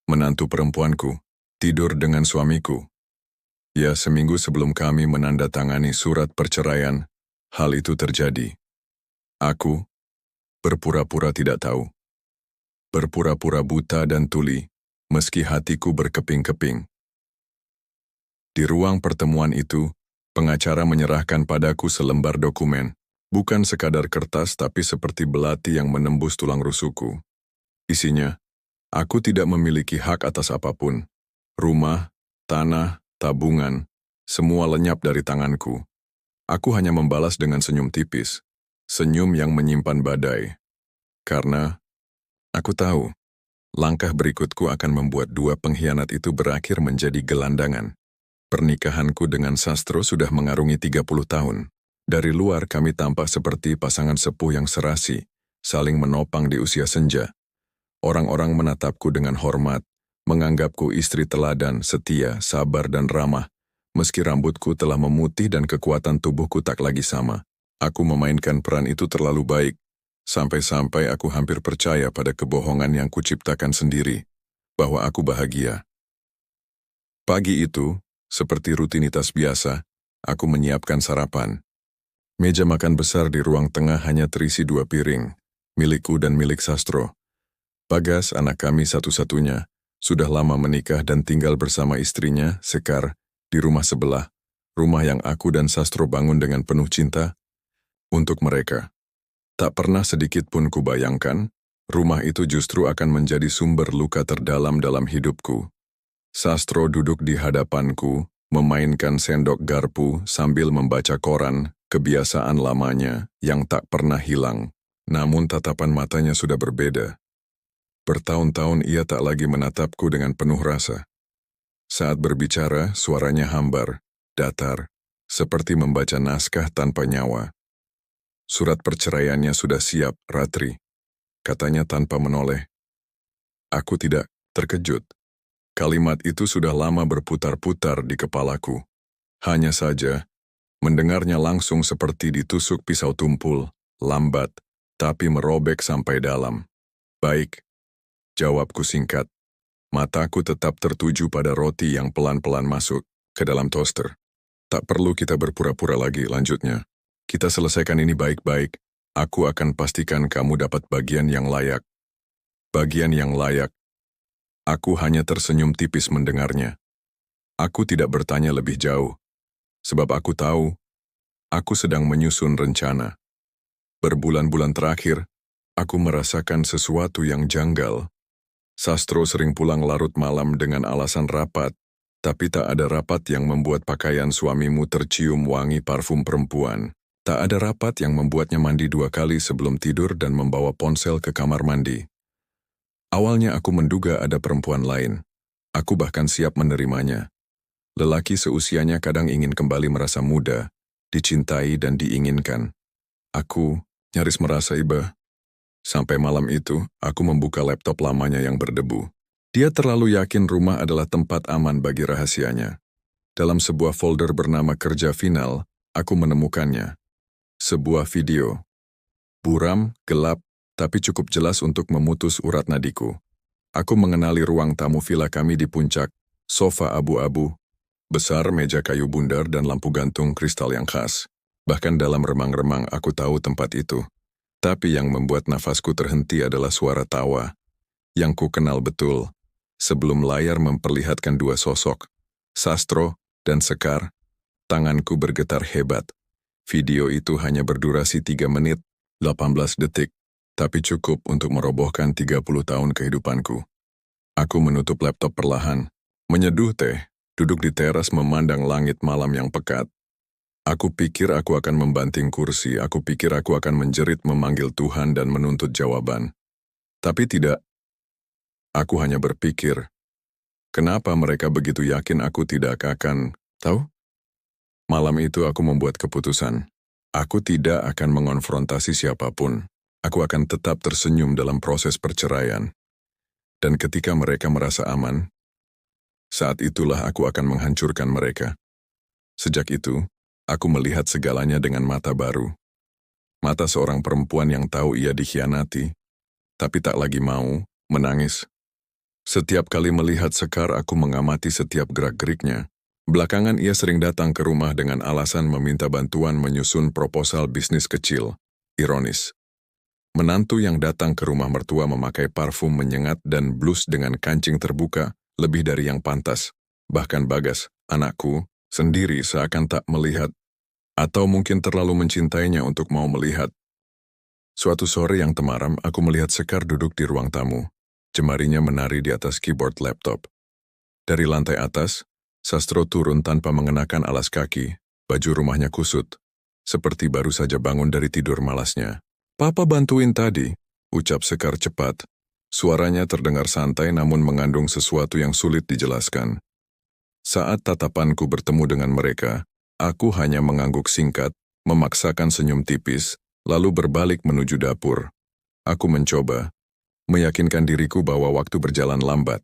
menantu perempuanku, tidur dengan suamiku. Ya, seminggu sebelum kami menandatangani surat perceraian, hal itu terjadi. Aku berpura-pura tidak tahu. Berpura-pura buta dan tuli, meski hatiku berkeping-keping. Di ruang pertemuan itu, pengacara menyerahkan padaku selembar dokumen, bukan sekadar kertas tapi seperti belati yang menembus tulang rusukku. Isinya, aku tidak memiliki hak atas apapun. Rumah, tanah, tabungan, semua lenyap dari tanganku. Aku hanya membalas dengan senyum tipis, senyum yang menyimpan badai. Karena aku tahu, langkah berikutku akan membuat dua pengkhianat itu berakhir menjadi gelandangan. Pernikahanku dengan Sastro sudah mengarungi 30 tahun. Dari luar kami tampak seperti pasangan sepuh yang serasi, saling menopang di usia senja. Orang-orang menatapku dengan hormat, menganggapku istri teladan, setia, sabar dan ramah. Meski rambutku telah memutih dan kekuatan tubuhku tak lagi sama. Aku memainkan peran itu terlalu baik, sampai-sampai aku hampir percaya pada kebohongan yang kuciptakan sendiri, bahwa aku bahagia. Pagi itu, seperti rutinitas biasa, aku menyiapkan sarapan. Meja makan besar di ruang tengah hanya terisi 2 piring, milikku dan milik Sastro. Bagas, anak kami satu-satunya, sudah lama menikah dan tinggal bersama istrinya, Sekar, di rumah sebelah, rumah yang aku dan Sastro bangun dengan penuh cinta. Untuk mereka, tak pernah sedikit pun kubayangkan, rumah itu justru akan menjadi sumber luka terdalam dalam hidupku. Sastro duduk di hadapanku, memainkan sendok garpu sambil membaca koran, kebiasaan lamanya yang tak pernah hilang. Namun tatapan matanya sudah berbeda. Bertahun-tahun ia tak lagi menatapku dengan penuh rasa. Saat berbicara, suaranya hambar, datar, seperti membaca naskah tanpa nyawa. Surat perceraiannya sudah siap, Ratri, katanya tanpa menoleh. Aku tidak terkejut. Kalimat itu sudah lama berputar-putar di kepalaku. Hanya saja, mendengarnya langsung seperti ditusuk pisau tumpul, lambat, tapi merobek sampai dalam. Baik, jawabku singkat. Mataku tetap tertuju pada roti yang pelan-pelan masuk ke dalam toaster. Tak perlu kita berpura-pura lagi, lanjutnya. Kita selesaikan ini baik-baik. Aku akan pastikan kamu dapat bagian yang layak. Bagian yang layak. Aku hanya tersenyum tipis mendengarnya. Aku tidak bertanya lebih jauh, sebab aku tahu, aku sedang menyusun rencana. Berbulan-bulan terakhir, aku merasakan sesuatu yang janggal. Sastro sering pulang larut malam dengan alasan rapat, tapi tak ada rapat yang membuat pakaian suamimu tercium wangi parfum perempuan. Tak ada rapat yang membuatnya mandi 2 kali sebelum tidur dan membawa ponsel ke kamar mandi. Awalnya aku menduga ada perempuan lain. Aku bahkan siap menerimanya. Lelaki seusianya kadang ingin kembali merasa muda, dicintai dan diinginkan. Aku nyaris merasa iba. Sampai malam itu, aku membuka laptop lamanya yang berdebu. Dia terlalu yakin rumah adalah tempat aman bagi rahasianya. Dalam sebuah folder bernama Kerja Final, aku menemukannya. Sebuah video. Buram, gelap, tapi cukup jelas untuk memutus urat nadiku. Aku mengenali ruang tamu villa kami di puncak, sofa abu-abu, besar meja kayu bundar dan lampu gantung kristal yang khas. Bahkan dalam remang-remang aku tahu tempat itu. Tapi yang membuat nafasku terhenti adalah suara tawa, yang ku kenal betul, sebelum layar memperlihatkan 2 sosok, Sastro dan Sekar. Tanganku bergetar hebat. Video itu hanya berdurasi 3 menit, 18 detik. Tapi cukup untuk merobohkan 30 tahun kehidupanku. Aku menutup laptop perlahan, menyeduh teh, duduk di teras memandang langit malam yang pekat. Aku pikir aku akan membanting kursi, aku pikir aku akan menjerit memanggil Tuhan dan menuntut jawaban. Tapi tidak. Aku hanya berpikir, kenapa mereka begitu yakin aku tidak akan tahu? Malam itu aku membuat keputusan. Aku tidak akan mengonfrontasi siapapun. Aku akan tetap tersenyum dalam proses perceraian. Dan ketika mereka merasa aman, saat itulah aku akan menghancurkan mereka. Sejak itu, aku melihat segalanya dengan mata baru. Mata seorang perempuan yang tahu ia dikhianati, tapi tak lagi mau menangis. Setiap kali melihat Sekar, aku mengamati setiap gerak-geriknya. Belakangan ia sering datang ke rumah dengan alasan meminta bantuan menyusun proposal bisnis kecil. Ironis. Menantu yang datang ke rumah mertua memakai parfum menyengat dan blus dengan kancing terbuka, lebih dari yang pantas. Bahkan Bagas, anakku, sendiri seakan tak melihat, atau mungkin terlalu mencintainya untuk mau melihat. Suatu sore yang temaram, aku melihat Sekar duduk di ruang tamu. Jemarinya menari di atas keyboard laptop. Dari lantai atas, Sastro turun tanpa mengenakan alas kaki, baju rumahnya kusut, seperti baru saja bangun dari tidur malasnya. "Papa bantuin tadi," ucap Sekar cepat. Suaranya terdengar santai namun mengandung sesuatu yang sulit dijelaskan. Saat tatapanku bertemu dengan mereka, aku hanya mengangguk singkat, memaksakan senyum tipis, lalu berbalik menuju dapur. Aku mencoba meyakinkan diriku bahwa waktu berjalan lambat.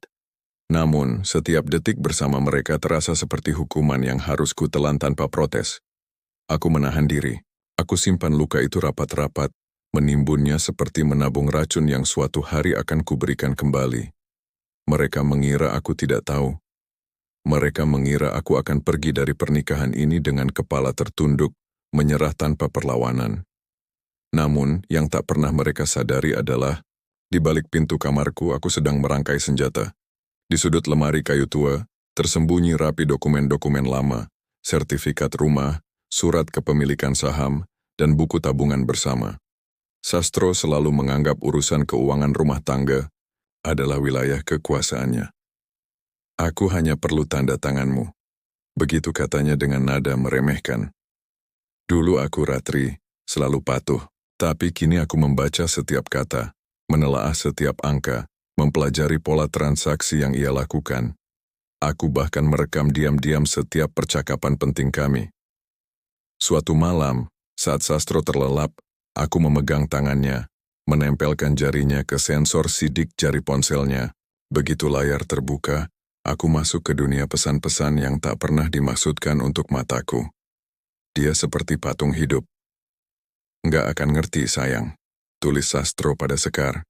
Namun, setiap detik bersama mereka terasa seperti hukuman yang harus kutelan tanpa protes. Aku menahan diri. Aku simpan luka itu rapat-rapat, menimbunnya seperti menabung racun yang suatu hari akan kuberikan kembali. Mereka mengira aku tidak tahu. Mereka mengira aku akan pergi dari pernikahan ini dengan kepala tertunduk, menyerah tanpa perlawanan. Namun, yang tak pernah mereka sadari adalah, di balik pintu kamarku aku sedang merangkai senjata. Di sudut lemari kayu tua, tersembunyi rapi dokumen-dokumen lama, sertifikat rumah, surat kepemilikan saham, dan buku tabungan bersama. Sastro selalu menganggap urusan keuangan rumah tangga adalah wilayah kekuasaannya. "Aku hanya perlu tanda tanganmu," begitu katanya dengan nada meremehkan. Dulu aku Ratri, selalu patuh, tapi kini aku membaca setiap kata, menelaah setiap angka, mempelajari pola transaksi yang ia lakukan. Aku bahkan merekam diam-diam setiap percakapan penting kami. Suatu malam, saat Sastro terlelap, aku memegang tangannya, menempelkan jarinya ke sensor sidik jari ponselnya. Begitu layar terbuka, aku masuk ke dunia pesan-pesan yang tak pernah dimaksudkan untuk mataku. Dia seperti patung hidup. "Nggak akan ngerti, sayang," tulis Sastro pada Sekar.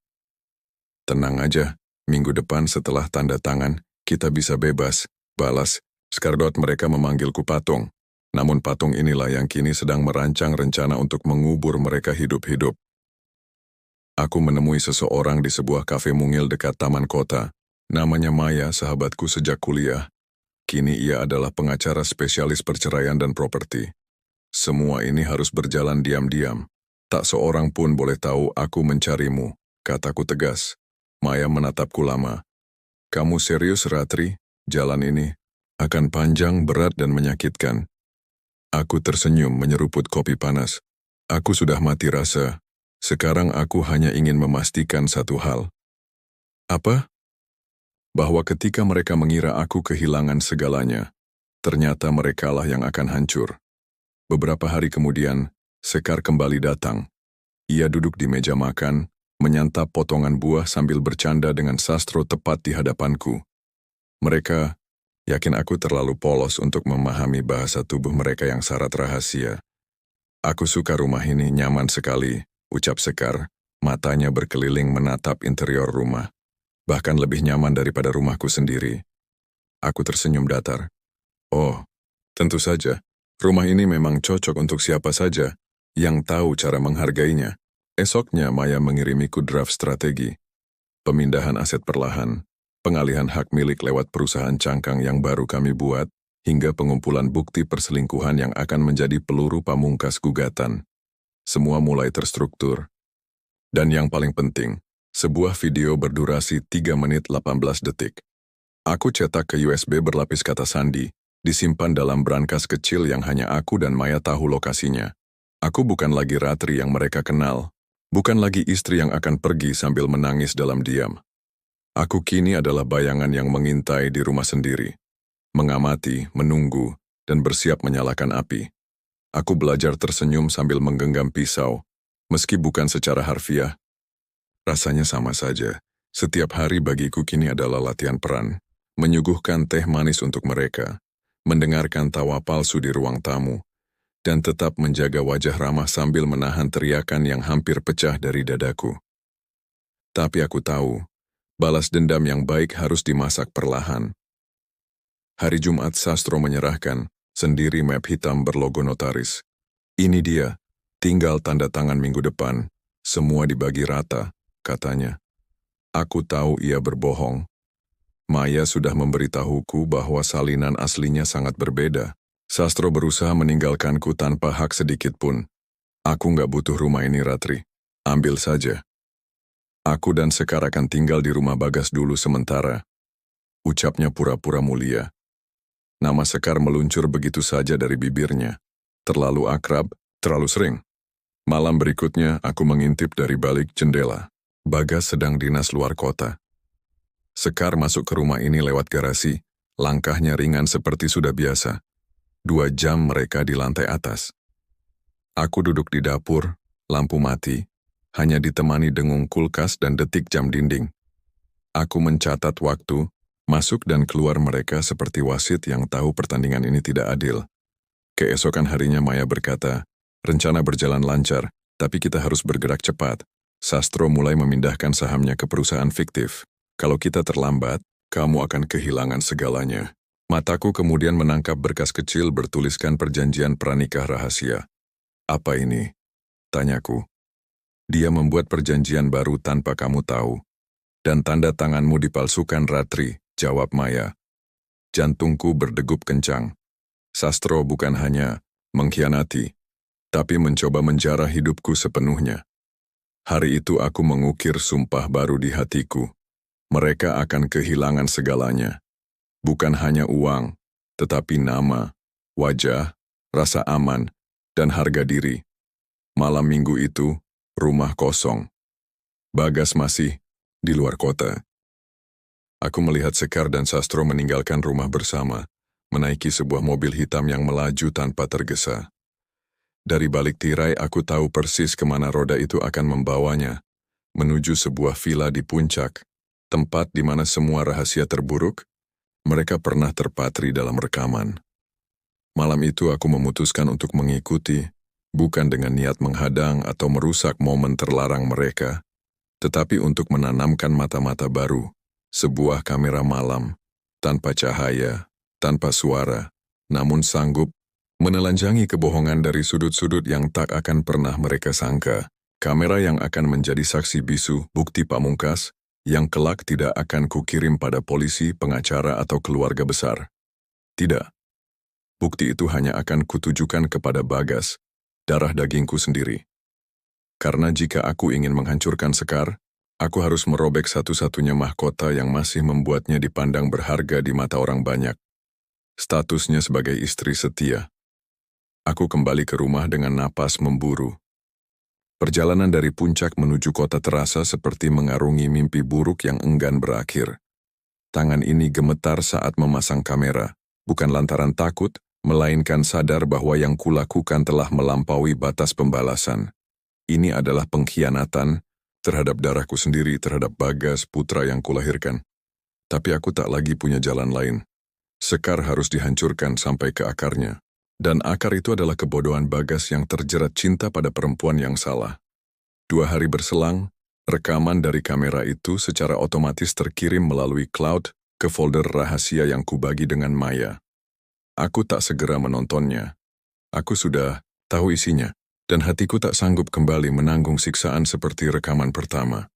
"Tenang aja, minggu depan setelah tanda tangan, kita bisa bebas," balas. Skardot mereka memanggilku patung. Namun patung inilah yang kini sedang merancang rencana untuk mengubur mereka hidup-hidup. Aku menemui seseorang di sebuah kafe mungil dekat taman kota. Namanya Maya, sahabatku sejak kuliah. Kini ia adalah pengacara spesialis perceraian dan properti. "Semua ini harus berjalan diam-diam. Tak seorang pun boleh tahu aku mencarimu," kataku tegas. Maya menatapku lama. "Kamu serius, Ratri? Jalan ini akan panjang, berat, dan menyakitkan." Aku tersenyum menyeruput kopi panas. Aku sudah mati rasa. Sekarang aku hanya ingin memastikan satu hal. "Apa?" "Bahwa ketika mereka mengira aku kehilangan segalanya, ternyata merekalah yang akan hancur." Beberapa hari kemudian, Sekar kembali datang. Ia duduk di meja makan, menyantap potongan buah sambil bercanda dengan Sastro tepat di hadapanku. Mereka yakin aku terlalu polos untuk memahami bahasa tubuh mereka yang syarat rahasia. "Aku suka rumah ini, nyaman sekali," ucap Sekar, matanya berkeliling menatap interior rumah. "Bahkan lebih nyaman daripada rumahku sendiri." Aku tersenyum datar. "Oh, tentu saja. Rumah ini memang cocok untuk siapa saja yang tahu cara menghargainya." Esoknya Maya mengirimiku draft strategi. Pemindahan aset perlahan, pengalihan hak milik lewat perusahaan cangkang yang baru kami buat, hingga pengumpulan bukti perselingkuhan yang akan menjadi peluru pamungkas gugatan. Semua mulai terstruktur. Dan yang paling penting, sebuah video berdurasi 3 menit 18 detik. Aku cetak ke USB berlapis kata sandi, disimpan dalam brankas kecil yang hanya aku dan Maya tahu lokasinya. Aku bukan lagi Ratri yang mereka kenal, bukan lagi istri yang akan pergi sambil menangis dalam diam. Aku kini adalah bayangan yang mengintai di rumah sendiri, mengamati, menunggu, dan bersiap menyalakan api. Aku belajar tersenyum sambil menggenggam pisau, meski bukan secara harfiah. Rasanya sama saja. Setiap hari bagiku kini adalah latihan peran, menyuguhkan teh manis untuk mereka, mendengarkan tawa palsu di ruang tamu, dan tetap menjaga wajah ramah sambil menahan teriakan yang hampir pecah dari dadaku. Tapi aku tahu, Balas dendam yang baik harus dimasak perlahan. Hari Jumat Sastro menyerahkan sendiri map hitam berlogo notaris. Ini dia, tinggal tanda tangan minggu depan. Semua dibagi rata, katanya. Aku tahu ia berbohong. Maya sudah memberitahuku bahwa salinan aslinya sangat berbeda. Sastro berusaha meninggalkanku tanpa hak sedikit pun. Aku nggak butuh rumah ini, Ratri. Ambil saja. Aku dan Sekar akan tinggal di rumah Bagas dulu sementara. Ucapnya pura-pura mulia. Nama Sekar meluncur begitu saja dari bibirnya. Terlalu akrab, terlalu sering. Malam berikutnya aku mengintip dari balik jendela. Bagas sedang dinas luar kota. Sekar masuk ke rumah ini lewat garasi. Langkahnya ringan seperti sudah biasa. 2 jam mereka di lantai atas. Aku duduk di dapur, lampu mati, hanya ditemani dengung kulkas dan detik jam dinding. Aku mencatat waktu, masuk dan keluar mereka seperti wasit yang tahu pertandingan ini tidak adil. Keesokan harinya Maya berkata, rencana berjalan lancar, tapi kita harus bergerak cepat. Sastro mulai memindahkan sahamnya ke perusahaan fiktif. Kalau kita terlambat, kamu akan kehilangan segalanya. Mataku kemudian menangkap berkas kecil bertuliskan perjanjian pranikah rahasia. Apa ini? Tanyaku. Dia membuat perjanjian baru tanpa kamu tahu. Dan tanda tanganmu dipalsukan, Ratri, jawab Maya. Jantungku berdegup kencang. Sastro bukan hanya mengkhianati, tapi mencoba menjarah hidupku sepenuhnya. Hari itu aku mengukir sumpah baru di hatiku. Mereka akan kehilangan segalanya. Bukan hanya uang, tetapi nama, wajah, rasa aman, dan harga diri. Malam minggu itu, rumah kosong. Bagas masih di luar kota. Aku melihat Sekar dan Sastro meninggalkan rumah bersama, menaiki sebuah mobil hitam yang melaju tanpa tergesa. Dari balik tirai aku tahu persis kemana roda itu akan membawanya, menuju sebuah villa di puncak, tempat di mana semua rahasia terburuk, mereka pernah terpatri dalam rekaman. Malam itu aku memutuskan untuk mengikuti, bukan dengan niat menghadang atau merusak momen terlarang mereka, tetapi untuk menanamkan mata-mata baru, sebuah kamera malam, tanpa cahaya, tanpa suara, namun sanggup menelanjangi kebohongan dari sudut-sudut yang tak akan pernah mereka sangka. Kamera yang akan menjadi saksi bisu, bukti pamungkas, yang kelak tidak akan kukirim pada polisi, pengacara, atau keluarga besar. Tidak. Bukti itu hanya akan kutujukan kepada Bagas, darah dagingku sendiri. Karena jika aku ingin menghancurkan Sekar, aku harus merobek satu-satunya mahkota yang masih membuatnya dipandang berharga di mata orang banyak. Statusnya sebagai istri setia. Aku kembali ke rumah dengan napas memburu. Perjalanan dari puncak menuju kota terasa seperti mengarungi mimpi buruk yang enggan berakhir. Tangan ini gemetar saat memasang kamera, bukan lantaran takut, melainkan sadar bahwa yang kulakukan telah melampaui batas pembalasan. Ini adalah pengkhianatan terhadap darahku sendiri, terhadap Bagas, putra yang kulahirkan. Tapi aku tak lagi punya jalan lain. Sekar harus dihancurkan sampai ke akarnya. Dan akar itu adalah kebodohan Bagas yang terjerat cinta pada perempuan yang salah. 2 hari berselang, rekaman dari kamera itu secara otomatis terkirim melalui cloud ke folder rahasia yang kubagi dengan Maya. Aku tak segera menontonnya. Aku sudah tahu isinya, dan hatiku tak sanggup kembali menanggung siksaan seperti rekaman pertama.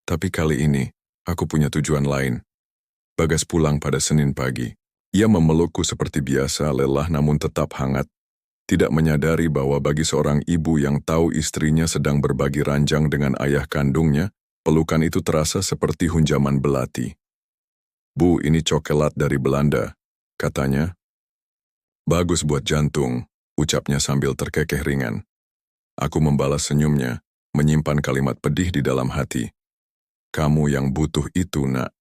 Tapi kali ini, aku punya tujuan lain. Bagas pulang pada Senin pagi. Ia memelukku seperti biasa, lelah namun tetap hangat. Tidak menyadari bahwa bagi seorang ibu yang tahu istrinya sedang berbagi ranjang dengan ayah kandungnya, pelukan itu terasa seperti hunjaman belati. Bu, ini coklat dari Belanda, katanya. Bagus buat jantung, ucapnya sambil terkekeh ringan. Aku membalas senyumnya, menyimpan kalimat pedih di dalam hati. Kamu yang butuh itu, nak.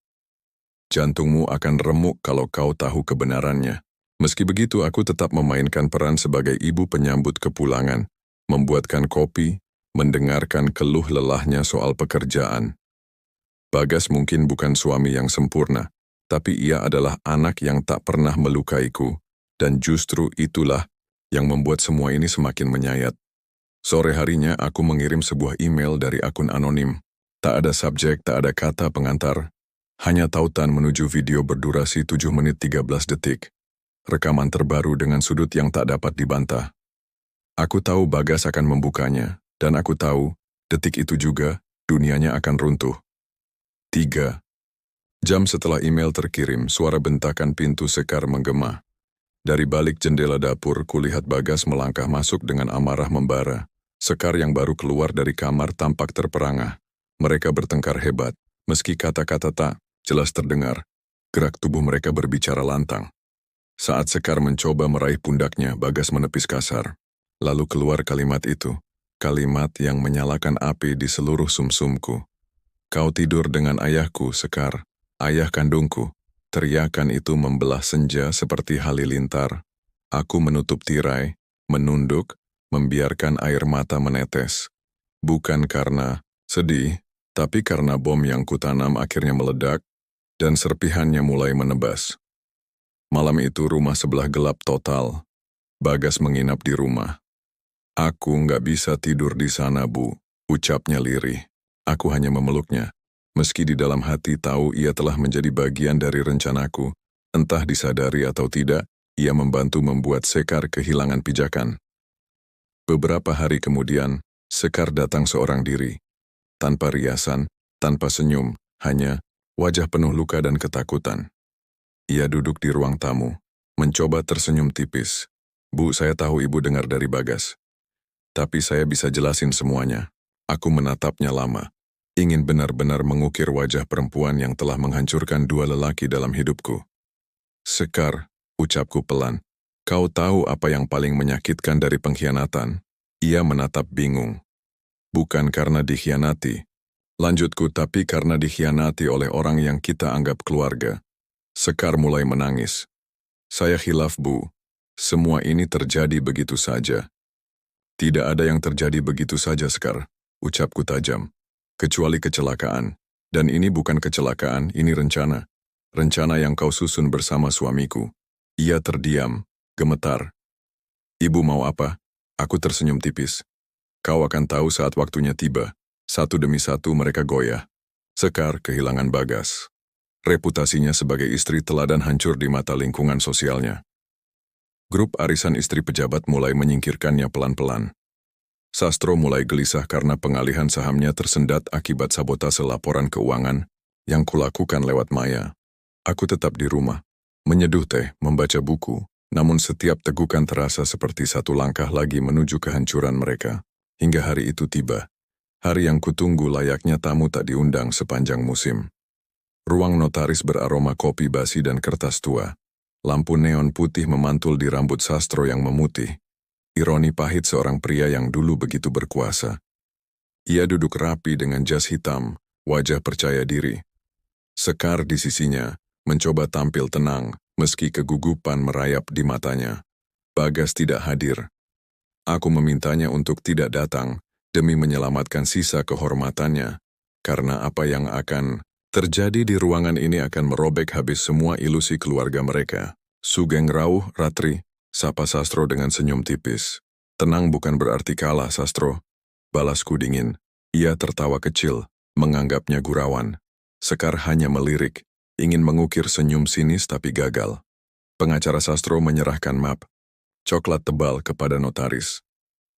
Jantungmu akan remuk kalau kau tahu kebenarannya. Meski begitu, aku tetap memainkan peran sebagai ibu penyambut kepulangan, membuatkan kopi, mendengarkan keluh lelahnya soal pekerjaan. Bagas mungkin bukan suami yang sempurna, tapi ia adalah anak yang tak pernah melukaiku, dan justru itulah yang membuat semua ini semakin menyayat. Sore harinya aku mengirim sebuah email dari akun anonim. Tak ada subjek, tak ada kata pengantar, hanya tautan menuju video berdurasi 7 menit 13 detik. Rekaman terbaru dengan sudut yang tak dapat dibantah. Aku tahu Bagas akan membukanya, dan aku tahu, detik itu juga, dunianya akan runtuh. 3 jam setelah email terkirim, suara bentakan pintu Sekar menggema. Dari balik jendela dapur, kulihat Bagas melangkah masuk dengan amarah membara. Sekar yang baru keluar dari kamar tampak terperangah. Mereka bertengkar hebat, meski kata-kata tak jelas terdengar. Gerak tubuh mereka berbicara lantang. Saat Sekar mencoba meraih pundaknya, Bagas menepis kasar. Lalu keluar kalimat itu, kalimat yang menyalakan api di seluruh sumsumku. Kau tidur dengan ayahku, Sekar. Ayah kandungku. Teriakan itu membelah senja seperti halilintar. Aku menutup tirai, menunduk, membiarkan air mata menetes. Bukan karena sedih, tapi karena bom yang kutanam akhirnya meledak, dan serpihannya mulai menebas. Malam itu rumah sebelah gelap total. Bagas menginap di rumah. Aku nggak bisa tidur di sana, Bu, ucapnya lirih. Aku hanya memeluknya. Meski di dalam hati tahu ia telah menjadi bagian dari rencanaku, entah disadari atau tidak, ia membantu membuat Sekar kehilangan pijakan. Beberapa hari kemudian, Sekar datang seorang diri. Tanpa riasan, tanpa senyum, hanya wajah penuh luka dan ketakutan. Ia duduk di ruang tamu, mencoba tersenyum tipis. Bu, saya tahu ibu dengar dari Bagas. Tapi saya bisa jelasin semuanya. Aku menatapnya lama. Ingin benar-benar mengukir wajah perempuan yang telah menghancurkan dua lelaki dalam hidupku. Sekar, ucapku pelan, kau tahu apa yang paling menyakitkan dari pengkhianatan? Ia menatap bingung. Bukan karena dikhianati. Lanjutku, tapi karena dikhianati oleh orang yang kita anggap keluarga. Sekar mulai menangis. Saya khilaf, Bu. Semua ini terjadi begitu saja. Tidak ada yang terjadi begitu saja, Sekar, ucapku tajam. Kecuali kecelakaan. Dan ini bukan kecelakaan, ini rencana. Rencana yang kau susun bersama suamiku. Ia terdiam, gemetar. Ibu mau apa? Aku tersenyum tipis. Kau akan tahu saat waktunya tiba. Satu demi satu mereka goyah. Sekar kehilangan Bagas. Reputasinya sebagai istri teladan hancur di mata lingkungan sosialnya. Grup arisan istri pejabat mulai menyingkirkannya pelan-pelan. Sastro mulai gelisah karena pengalihan sahamnya tersendat akibat sabotase laporan keuangan yang kulakukan lewat Maya. Aku tetap di rumah, menyeduh teh, membaca buku, namun setiap tegukan terasa seperti satu langkah lagi menuju kehancuran mereka. Hingga hari itu tiba. Hari yang kutunggu layaknya tamu tak diundang sepanjang musim. Ruang notaris beraroma kopi basi dan kertas tua. Lampu neon putih memantul di rambut Sastro yang memutih. Ironi pahit seorang pria yang dulu begitu berkuasa. Ia duduk rapi dengan jas hitam, wajah percaya diri. Sekar di sisinya, mencoba tampil tenang, meski kegugupan merayap di matanya. Bagas tidak hadir. Aku memintanya untuk tidak datang, demi menyelamatkan sisa kehormatannya, karena apa yang akan terjadi di ruangan ini akan merobek habis semua ilusi keluarga mereka. Sugeng Rauh, Ratri, sapa Sastro dengan senyum tipis. Tenang bukan berarti kalah, Sastro. Balasku dingin. Ia tertawa kecil, menganggapnya gurauan. Sekar hanya melirik, ingin mengukir senyum sinis tapi gagal. Pengacara Sastro menyerahkan map, coklat tebal kepada notaris.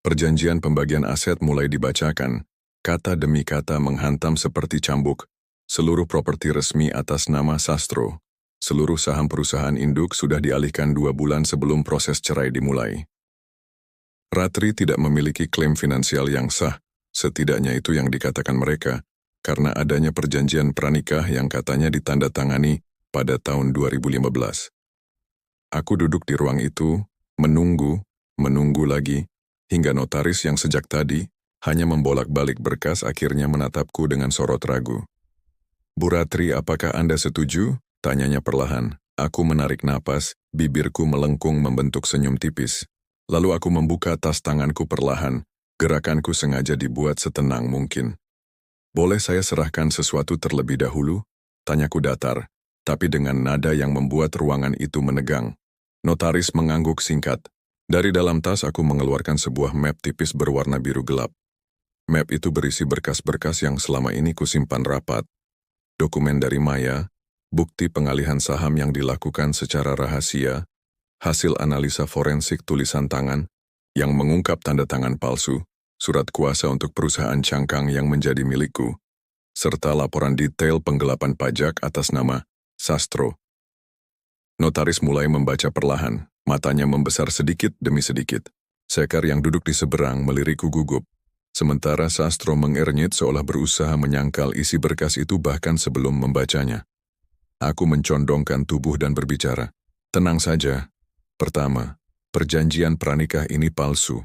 Perjanjian pembagian aset mulai dibacakan, kata demi kata menghantam seperti cambuk. Seluruh properti resmi atas nama Sastro. Seluruh saham perusahaan induk sudah dialihkan 2 bulan sebelum proses cerai dimulai. Ratri tidak memiliki klaim finansial yang sah, setidaknya itu yang dikatakan mereka, karena adanya perjanjian pranikah yang katanya ditandatangani pada tahun 2015. Aku duduk di ruang itu, menunggu lagi, hingga notaris yang sejak tadi hanya membolak-balik berkas akhirnya menatapku dengan sorot ragu. Bu Ratri, apakah Anda setuju? Tanyanya perlahan. Aku menarik napas, bibirku melengkung membentuk senyum tipis. Lalu aku membuka tas tanganku perlahan, gerakanku sengaja dibuat setenang mungkin. Boleh saya serahkan sesuatu terlebih dahulu? Tanyaku datar, tapi dengan nada yang membuat ruangan itu menegang. Notaris mengangguk singkat. Dari dalam tas aku mengeluarkan sebuah map tipis berwarna biru gelap. Map itu berisi berkas-berkas yang selama ini kusimpan rapat. Dokumen dari Maya, bukti pengalihan saham yang dilakukan secara rahasia, hasil analisa forensik tulisan tangan yang mengungkap tanda tangan palsu, surat kuasa untuk perusahaan cangkang yang menjadi milikku, serta laporan detail penggelapan pajak atas nama Sastro. Notaris mulai membaca perlahan, matanya membesar sedikit demi sedikit. Sekar yang duduk di seberang melirikku gugup, sementara Sastro mengernyit seolah berusaha menyangkal isi berkas itu bahkan sebelum membacanya. Aku mencondongkan tubuh dan berbicara, "Tenang saja. Pertama, perjanjian pranikah ini palsu.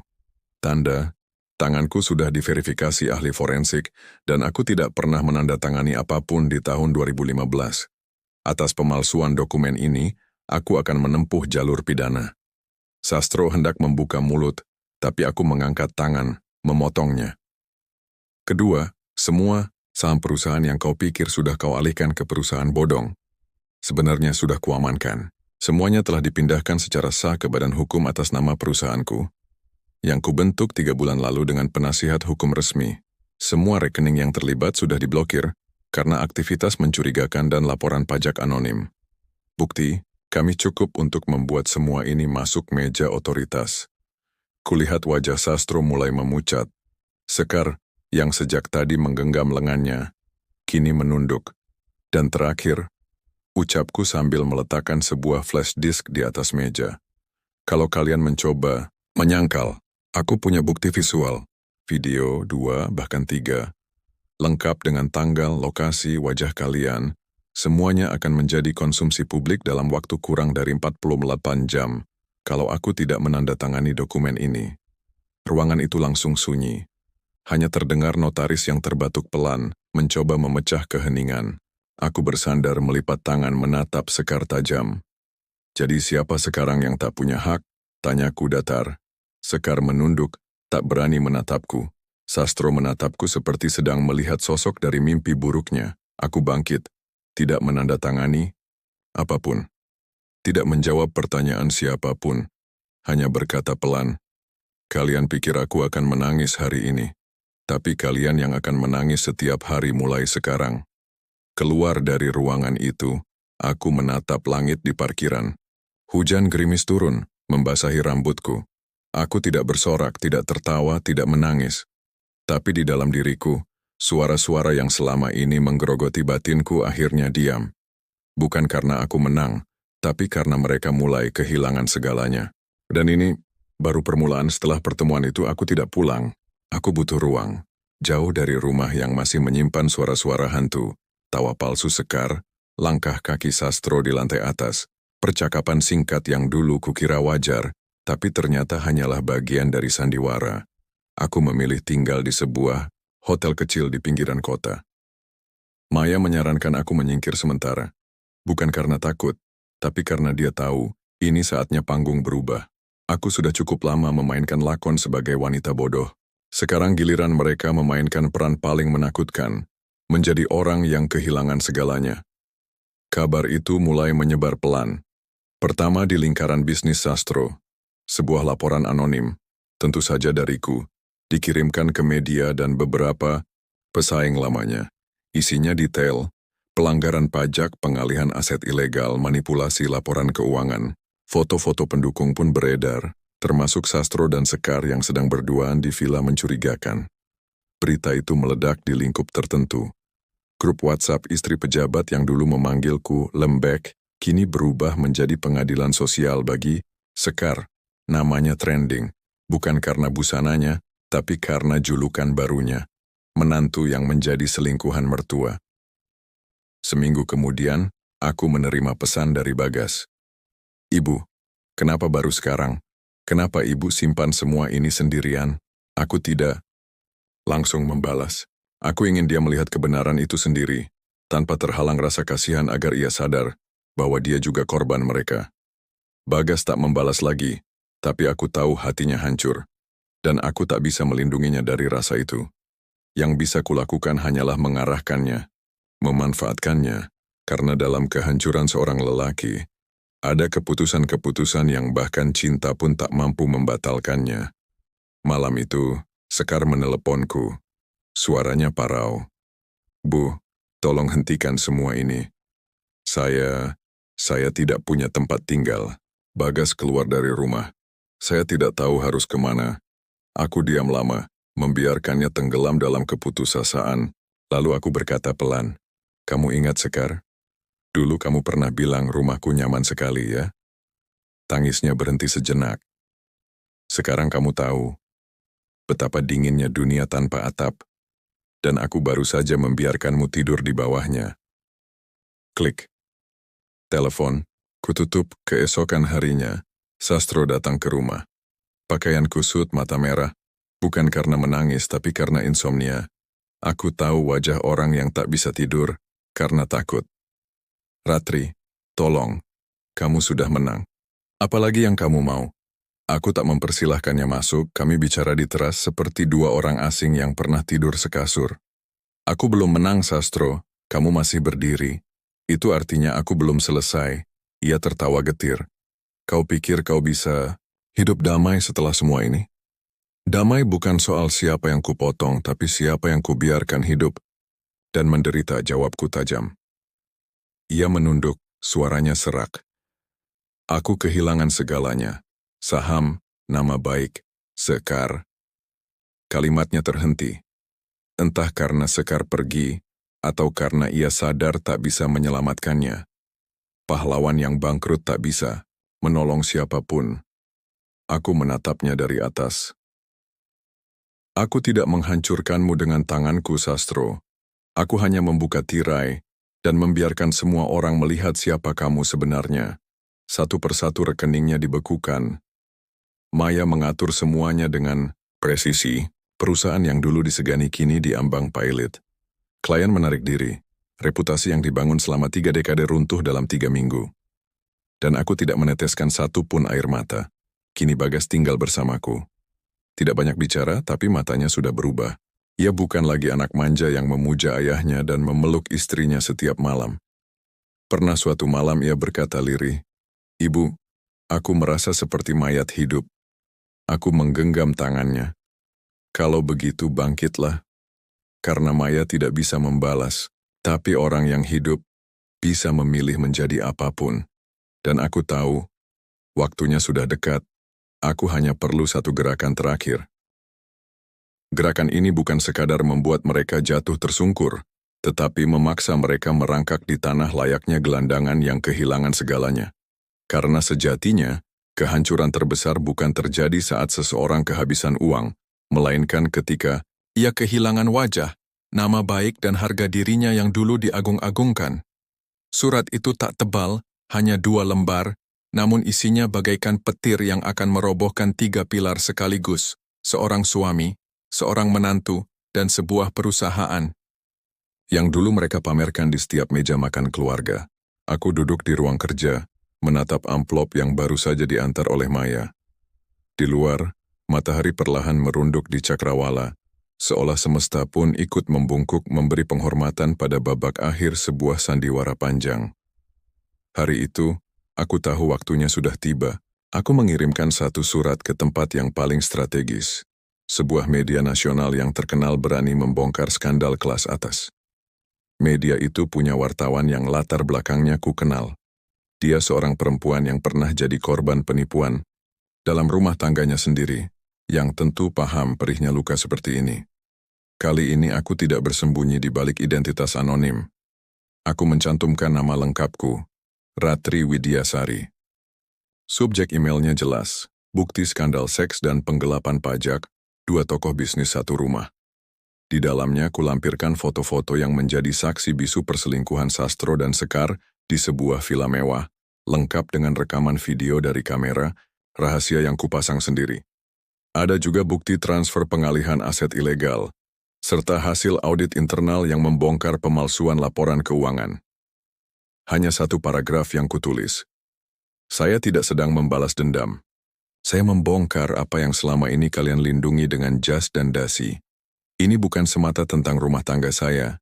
Tanda, tanganku sudah diverifikasi ahli forensik dan aku tidak pernah menandatangani apapun di tahun 2015. Atas pemalsuan dokumen ini, aku akan menempuh jalur pidana." Sastro hendak membuka mulut, tapi aku mengangkat tangan, memotongnya. "Kedua, semua saham perusahaan yang kau pikir sudah kau alihkan ke perusahaan bodong, sebenarnya sudah kuamankan. Semuanya telah dipindahkan secara sah ke badan hukum atas nama perusahaanku, yang kubentuk 3 bulan lalu dengan penasihat hukum resmi. Semua rekening yang terlibat sudah diblokir karena aktivitas mencurigakan dan laporan pajak anonim. Bukti, kami cukup untuk membuat semua ini masuk meja otoritas." Kulihat wajah Sastro mulai memucat. Sekar, yang sejak tadi menggenggam lengannya, kini menunduk. Dan terakhir, ucapku sambil meletakkan sebuah flash disk di atas meja. "Kalau kalian mencoba menyangkal, aku punya bukti visual, video 2 bahkan 3, lengkap dengan tanggal, lokasi, wajah kalian. Semuanya akan menjadi konsumsi publik dalam waktu kurang dari 48 jam kalau aku tidak menandatangani dokumen ini." Ruangan itu langsung sunyi. Hanya terdengar notaris yang terbatuk pelan, mencoba memecah keheningan. Aku bersandar melipat tangan menatap Sekar tajam. "Jadi siapa sekarang yang tak punya hak?" tanyaku datar. Sekar menunduk, tak berani menatapku. Sastro menatapku seperti sedang melihat sosok dari mimpi buruknya. Aku bangkit, tidak menandatangani apapun. Tidak menjawab pertanyaan siapapun, hanya berkata pelan, "Kalian pikir aku akan menangis hari ini, tapi kalian yang akan menangis setiap hari mulai sekarang." Keluar dari ruangan itu, aku menatap langit di parkiran. Hujan gerimis turun, membasahi rambutku. Aku tidak bersorak, tidak tertawa, tidak menangis. Tapi di dalam diriku, suara-suara yang selama ini menggerogoti batinku akhirnya diam. Bukan karena aku menang, tapi karena mereka mulai kehilangan segalanya. Dan ini baru permulaan. Setelah pertemuan itu aku tidak pulang. Aku butuh ruang, jauh dari rumah yang masih menyimpan suara-suara hantu, tawa palsu Sekar, langkah kaki Sastro di lantai atas, percakapan singkat yang dulu kukira wajar, tapi ternyata hanyalah bagian dari sandiwara. Aku memilih tinggal di sebuah hotel kecil di pinggiran kota. Maya menyarankan aku menyingkir sementara. Bukan karena takut, tapi karena dia tahu, ini saatnya panggung berubah. Aku sudah cukup lama memainkan lakon sebagai wanita bodoh. Sekarang giliran mereka memainkan peran paling menakutkan, menjadi orang yang kehilangan segalanya. Kabar itu mulai menyebar pelan. Pertama di lingkaran bisnis Sastro. Sebuah laporan anonim, tentu saja dariku, dikirimkan ke media dan beberapa pesaing lamanya. Isinya detail, pelanggaran pajak, pengalihan aset ilegal, manipulasi laporan keuangan. Foto-foto pendukung pun beredar, termasuk Sastro dan Sekar yang sedang berduaan di villa mencurigakan. Berita itu meledak di lingkup tertentu. Grup WhatsApp istri pejabat yang dulu memanggilku lembek, kini berubah menjadi pengadilan sosial bagi Sekar. Namanya trending, bukan karena busananya, tapi karena julukan barunya, menantu yang menjadi selingkuhan mertua. Seminggu kemudian, aku menerima pesan dari Bagas. "Ibu, kenapa baru sekarang? Kenapa ibu simpan semua ini sendirian?" Aku tidak langsung membalas. Aku ingin dia melihat kebenaran itu sendiri, tanpa terhalang rasa kasihan agar ia sadar bahwa dia juga korban mereka. Bagas tak membalas lagi, tapi aku tahu hatinya hancur, dan aku tak bisa melindunginya dari rasa itu. Yang bisa kulakukan hanyalah mengarahkannya, memanfaatkannya, karena dalam kehancuran seorang lelaki, ada keputusan-keputusan yang bahkan cinta pun tak mampu membatalkannya. Malam itu, Sekar meneleponku. Suaranya parau. Bu, tolong hentikan semua ini. Saya tidak punya tempat tinggal. Bagas keluar dari rumah. Saya tidak tahu harus kemana. Aku diam lama, membiarkannya tenggelam dalam keputusasaan. Lalu aku berkata pelan, "Kamu ingat, Sekar? Dulu kamu pernah bilang rumahku nyaman sekali ya?" Tangisnya berhenti sejenak. "Sekarang kamu tahu betapa dinginnya dunia tanpa atap, dan aku baru saja membiarkanmu tidur di bawahnya." Klik. Telepon. Kututup. Keesokan harinya, Sastro datang ke rumah. Pakaian kusut, mata merah. Bukan karena menangis, tapi karena insomnia. Aku tahu wajah orang yang tak bisa tidur karena takut. "Ratri, tolong. Kamu sudah menang. Apalagi yang kamu mau?" Aku tak mempersilahkannya masuk, kami bicara di teras seperti dua orang asing yang pernah tidur sekasur. "Aku belum menang, Sastro. Kamu masih berdiri. Itu artinya aku belum selesai." Ia tertawa getir. "Kau pikir kau bisa hidup damai setelah semua ini? Damai bukan soal siapa yang kupotong, tapi siapa yang kubiarkan hidup dan menderita," jawabku tajam. Ia menunduk, suaranya serak. "Aku kehilangan segalanya. Saham, nama baik, Sekar." Kalimatnya terhenti. Entah karena Sekar pergi, atau karena ia sadar tak bisa menyelamatkannya. Pahlawan yang bangkrut tak bisa menolong siapapun. Aku menatapnya dari atas. "Aku tidak menghancurkanmu dengan tanganku, Sastro. Aku hanya membuka tirai dan membiarkan semua orang melihat siapa kamu sebenarnya." Satu persatu rekeningnya dibekukan. Maya mengatur semuanya dengan presisi. Perusahaan yang dulu disegani kini diambang pailit. Klien menarik diri. Reputasi yang dibangun selama 3 dekade runtuh dalam 3 minggu. Dan aku tidak meneteskan satu pun air mata. Kini Bagas tinggal bersamaku. Tidak banyak bicara, tapi matanya sudah berubah. Ia bukan lagi anak manja yang memuja ayahnya dan memeluk istrinya setiap malam. Pernah suatu malam ia berkata lirih, "Ibu, aku merasa seperti mayat hidup." Aku menggenggam tangannya. "Kalau begitu bangkitlah." Karena Maya tidak bisa membalas, tapi orang yang hidup bisa memilih menjadi apapun. Dan aku tahu, waktunya sudah dekat. Aku hanya perlu satu gerakan terakhir. Gerakan ini bukan sekadar membuat mereka jatuh tersungkur, tetapi memaksa mereka merangkak di tanah layaknya gelandangan yang kehilangan segalanya. Karena sejatinya, kehancuran terbesar bukan terjadi saat seseorang kehabisan uang, melainkan ketika ia kehilangan wajah, nama baik dan harga dirinya yang dulu diagung-agungkan. Surat itu tak tebal, hanya 2 lembar, namun isinya bagaikan petir yang akan merobohkan 3 pilar sekaligus, seorang suami, seorang menantu, dan sebuah perusahaan. Yang dulu mereka pamerkan di setiap meja makan keluarga. Aku duduk di ruang kerja, menatap amplop yang baru saja diantar oleh Maya. Di luar, matahari perlahan merunduk di cakrawala, seolah semesta pun ikut membungkuk memberi penghormatan pada babak akhir sebuah sandiwara panjang. Hari itu, aku tahu waktunya sudah tiba. Aku mengirimkan satu surat ke tempat yang paling strategis. Sebuah media nasional yang terkenal berani membongkar skandal kelas atas. Media itu punya wartawan yang latar belakangnya ku kenal. Dia seorang perempuan yang pernah jadi korban penipuan dalam rumah tangganya sendiri, yang tentu paham perihnya luka seperti ini. Kali ini aku tidak bersembunyi di balik identitas anonim. Aku mencantumkan nama lengkapku, Ratri Widyasari. Subjek emailnya jelas, bukti skandal seks dan penggelapan pajak, 2 tokoh bisnis satu rumah. Di dalamnya kulampirkan foto-foto yang menjadi saksi bisu perselingkuhan Sastro dan Sekar di sebuah villa mewah, lengkap dengan rekaman video dari kamera, rahasia yang kupasang sendiri. Ada juga bukti transfer pengalihan aset ilegal, serta hasil audit internal yang membongkar pemalsuan laporan keuangan. Hanya satu paragraf yang kutulis. Saya tidak sedang membalas dendam. Saya membongkar apa yang selama ini kalian lindungi dengan jas dan dasi. Ini bukan semata tentang rumah tangga saya.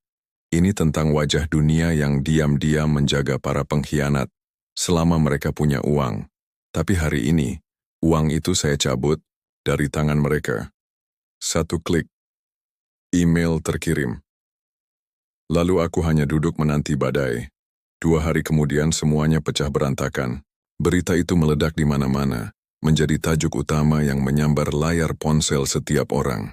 Ini tentang wajah dunia yang diam-diam menjaga para pengkhianat selama mereka punya uang. Tapi hari ini, uang itu saya cabut dari tangan mereka. Satu klik. Email terkirim. Lalu aku hanya duduk menanti badai. 2 hari kemudian semuanya pecah berantakan. Berita itu meledak di mana-mana, menjadi tajuk utama yang menyambar layar ponsel setiap orang.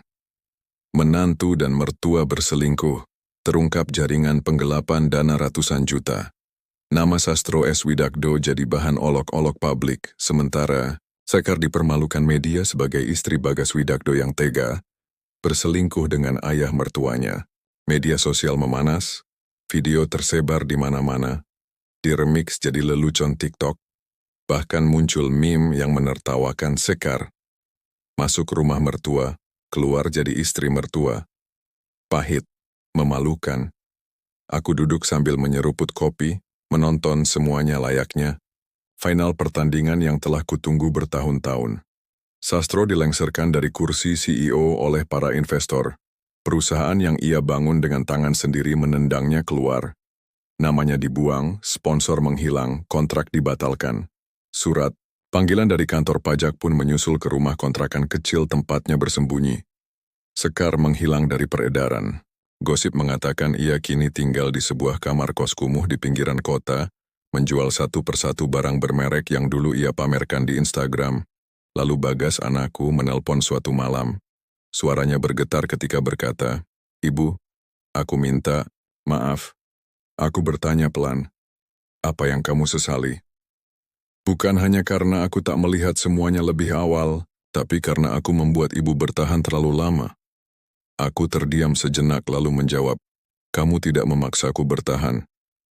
Menantu dan mertua berselingkuh, terungkap jaringan penggelapan dana ratusan juta. Nama Sastro S. Widakdo jadi bahan olok-olok publik, sementara Sekar dipermalukan media sebagai istri Bagas Widakdo yang tega, berselingkuh dengan ayah mertuanya. Media sosial memanas, video tersebar di mana-mana, diremix jadi lelucon TikTok, bahkan muncul meme yang menertawakan Sekar. Masuk rumah mertua, keluar jadi istri mertua. Pahit, memalukan. Aku duduk sambil menyeruput kopi, menonton semuanya layaknya. Final pertandingan yang telah kutunggu bertahun-tahun. Sastro dilengsarkan dari kursi CEO oleh para investor. Perusahaan yang ia bangun dengan tangan sendiri menendangnya keluar. Namanya dibuang, sponsor menghilang, kontrak dibatalkan. Surat, panggilan dari kantor pajak pun menyusul ke rumah kontrakan kecil tempatnya bersembunyi. Sekar menghilang dari peredaran. Gosip mengatakan ia kini tinggal di sebuah kamar kos kumuh di pinggiran kota, menjual satu persatu barang bermerek yang dulu ia pamerkan di Instagram. Lalu Bagas anakku menelpon suatu malam. Suaranya bergetar ketika berkata, "Ibu, aku minta maaf." Aku bertanya pelan, "Apa yang kamu sesali?" "Bukan hanya karena aku tak melihat semuanya lebih awal, tapi karena aku membuat ibu bertahan terlalu lama." Aku terdiam sejenak lalu menjawab, "Kamu tidak memaksaku bertahan.